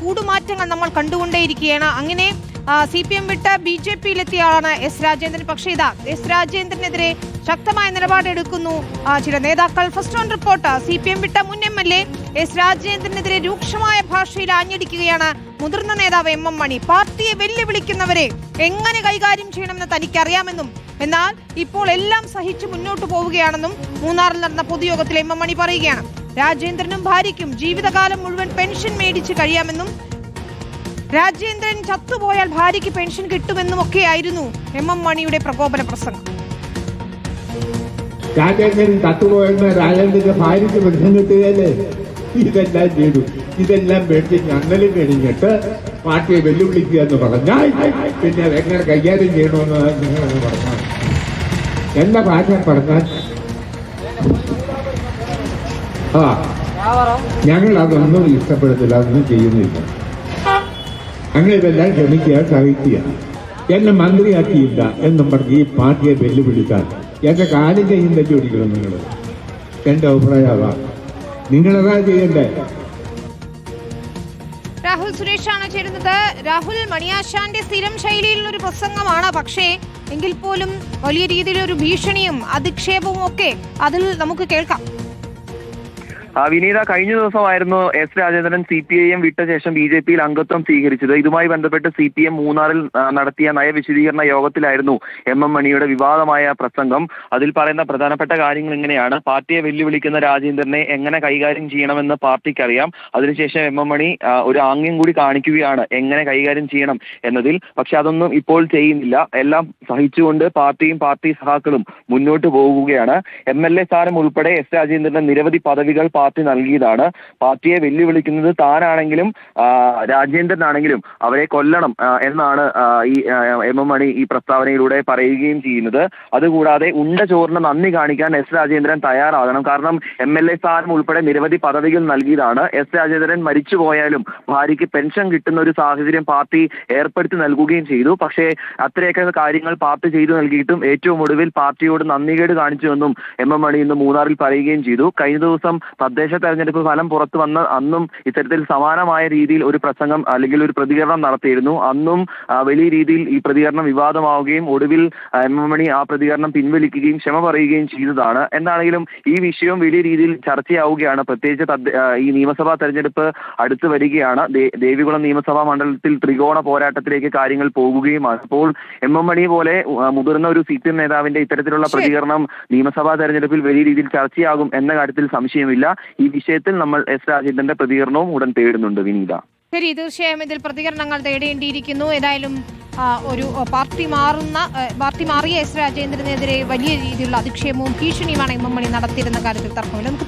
കൂടുമാറ്റങ്ങൾ നമ്മൾ കണ്ടുകൊണ്ടേയിരിക്കുകയാണ്. അങ്ങനെ CPM വിട്ട് BJPയിലെത്തിയ ആളാണ് എസ് രാജേന്ദ്രൻ. പക്ഷേ ഇതാ എസ് രാജേന്ദ്രനെതിരെ ശക്തമായ നിലപാടെടുക്കുന്നു ചില നേതാക്കൾ. First on report. CPM വിട്ട മുൻ MLA എസ് രാജേന്ദ്രനെതിരെ രൂക്ഷമായ ഭാഷയിൽ ആഞ്ഞടിക്കുകയാണ് മുതിർന്ന നേതാവ് MM മണി. പാർട്ടിയെ വെല്ലുവിളിക്കുന്നവരെ എങ്ങനെ കൈകാര്യം ചെയ്യണമെന്ന് തനിക്കറിയാമെന്നും എന്നാൽ ഇപ്പോൾ എല്ലാം സഹിച്ച് മുന്നോട്ട് പോവുകയാണെന്നും മൂന്നാറിൽ നടന്ന പൊതുയോഗത്തിൽ MM മണി പറയുകയാണ്. രാജേന്ദ്രനും ഭാര്യയ്ക്കും ജീവിതകാലം മുഴുവൻ പെൻഷൻ മേടിച്ച് കഴിയാമെന്നും രാജേന്ദ്രൻ ചത്തുപോയാൽ ഭാര്യയ്ക്ക് പെൻഷൻ കിട്ടുമെന്നും ഒക്കെയായിരുന്നു MM മണിയുടെ പ്രകോപന പ്രസംഗം. രാജേന്ദ്രൻ ചത്തുപോയെന്ന് രാജേന്ദ്രന്റെ ഭാര്യയ്ക്ക് പെൻഷൻ കിട്ടുകയല്ലേ? ഇതെല്ലാം ചെയ്തു. ഇതെല്ലാം വേണ്ടി ഞങ്ങളും കഴിഞ്ഞിട്ട് പാർട്ടിയെ വെല്ലുവിളിക്കുക എന്ന് പറഞ്ഞാൽ പിന്നെ എങ്ങനെ കൈകാര്യം ചെയ്യണമെന്ന് നിങ്ങളെന്ന് പറഞ്ഞാൽ എന്ന ഭാഷ പറഞ്ഞാൽ ഞങ്ങൾ അതൊന്നും ഇഷ്ടപ്പെടുന്നില്ല, അതൊന്നും ചെയ്യുന്നില്ല. ഞങ്ങളിതെല്ലാം ക്ഷമിക്കുക, സഹിക്കുക. എന്നെ മന്ത്രിയാക്കിയില്ല എന്നും പറഞ്ഞ് ഈ പാർട്ടിയെ വെല്ലുവിളിക്കാൻ എന്റെ കാലും കയ്യും തല്ലി ഓടിക്കണം. നിങ്ങൾ എന്റെ അഭിപ്രായം നിങ്ങളതാ ചെയ്യണ്ടേ. രാഹുൽ സുരേഷാണ് ചേരുന്നത്. രാഹുൽ, മണിയാശാന്റെ സ്ഥിരം ശൈലിയിലുള്ള ഒരു പ്രസംഗമാണ്. പക്ഷേ എങ്കിൽ പോലും വലിയ രീതിയിലൊരു ഭീഷണിയും അധിക്ഷേപവും ഒക്കെ അതിൽ നമുക്ക് കേൾക്കാം. വിനീത, കഴിഞ്ഞ ദിവസമായിരുന്നു എസ് രാജേന്ദ്രൻ CPIM വിട്ട ശേഷം BJPയിൽ അംഗത്വം സ്വീകരിച്ചത്. ഇതുമായി ബന്ധപ്പെട്ട് CPM മൂന്നാറിൽ നടത്തിയ നയവിശദീകരണ യോഗത്തിലായിരുന്നു MM മണിയുടെ വിവാദമായ പ്രസംഗം. അതിൽ പറയുന്ന പ്രധാനപ്പെട്ട കാര്യങ്ങൾ ഇങ്ങനെയാണ്: പാർട്ടിയെ വെല്ലുവിളിക്കുന്ന രാജേന്ദ്രനെ എങ്ങനെ കൈകാര്യം ചെയ്യണമെന്ന് പാർട്ടിക്കറിയാം. അതിനുശേഷം MM മണി ഒരു ആംഗ്യം കൂടി കാണിക്കുകയാണ് എങ്ങനെ കൈകാര്യം ചെയ്യണം എന്നതിൽ. പക്ഷെ അതൊന്നും ഇപ്പോൾ ചെയ്യുന്നില്ല. എല്ലാം സഹിച്ചുകൊണ്ട് പാർട്ടിയും പാർട്ടി സഹാക്കളും മുന്നോട്ട് പോകുകയാണ്. MLA സ്ഥാനം ഉൾപ്പെടെ എസ് രാജേന്ദ്രന് നിരവധി പദവികൾ പാർട്ടി നൽകിയതാണ്. പാർട്ടിയെ വെല്ലുവിളിക്കുന്നത് താനാണെങ്കിലും രാജേന്ദ്രനാണെങ്കിലും അവരെ കൊല്ലണം എന്നാണ് ഈ MM മണി ഈ പ്രസ്താവനയിലൂടെ പറയുകയും ചെയ്യുന്നത്. അതുകൂടാതെ ഉണ്ട ചോറിന് നന്ദി കാണിക്കാൻ എസ് രാജേന്ദ്രൻ തയ്യാറാകണം. കാരണം MLA സ്ഥാനം ഉൾപ്പെടെ നിരവധി പദവികൾ നൽകിയതാണ്. എസ് രാജേന്ദ്രൻ മരിച്ചുപോയാലും ഭാര്യയ്ക്ക് പെൻഷൻ കിട്ടുന്ന ഒരു സാഹചര്യം പാർട്ടി ഏർപ്പെടുത്തി നൽകുകയും ചെയ്തു. പക്ഷേ അത്രയൊക്കെ കാര്യങ്ങൾ പാർട്ടി ചെയ്തു നൽകിയിട്ടും ഏറ്റവും ഒടുവിൽ പാർട്ടിയോട് നന്ദികേട് കാണിച്ചുവെന്നും MM മണി ഇന്ന് മൂന്നാറിൽ പറയുകയും ചെയ്തു. കഴിഞ്ഞ ദിവസം തദ്ദേശ തെരഞ്ഞെടുപ്പ് ഫലം പുറത്തു വന്ന അന്നും ഇത്തരത്തിൽ സമാനമായ രീതിയിൽ ഒരു പ്രസംഗം അല്ലെങ്കിൽ ഒരു പ്രതികരണം നടത്തിയിരുന്നു. അന്നും വലിയ രീതിയിൽ ഈ പ്രതികരണം വിവാദമാവുകയും ഒടുവിൽ MM മണി ആ പ്രതികരണം പിൻവലിക്കുകയും ക്ഷമ പറയുകയും ചെയ്തതാണ്. എന്താണെങ്കിലും ഈ വിഷയം വലിയ രീതിയിൽ ചർച്ചയാവുകയാണ്. പ്രത്യേകിച്ച് ഈ നിയമസഭാ തെരഞ്ഞെടുപ്പ് അടുത്ത് വരികയാണ്. ദേവികുളം നിയമസഭാ മണ്ഡലത്തിൽ ത്രികോണ പോരാട്ടത്തിലേക്ക് കാര്യങ്ങൾ പോകുകയുമാണ്. അപ്പോൾ MM മണി പോലെ മുതിർന്ന ഒരു CPM നേതാവിന്റെ ഇത്തരത്തിലുള്ള പ്രതികരണം നിയമസഭാ തെരഞ്ഞെടുപ്പിൽ വലിയ രീതിയിൽ ചർച്ചയാകും എന്ന കാര്യത്തിൽ സംശയമില്ല. ഈ വിഷയത്തിൽ നമ്മൾ എസ് രാജേന്ദ്രന്റെ പ്രതികരണവും ഉടൻ തേടുന്നുണ്ട്. വിനീത, ശരി, തീർച്ചയായും ഇതിൽ പ്രതികരണങ്ങൾ തേടേണ്ടിയിരിക്കുന്നു. ഏതായാലും ഒരു പാർട്ടി മാറിയ എസ് രാജേന്ദ്രനെതിരെ വലിയ രീതിയിലുള്ള അധിക്ഷേപവും ഭീഷണിയുമാണ് MM മണി നടത്തിയിരുന്ന കാര്യത്തിൽ തർക്കമില്ല.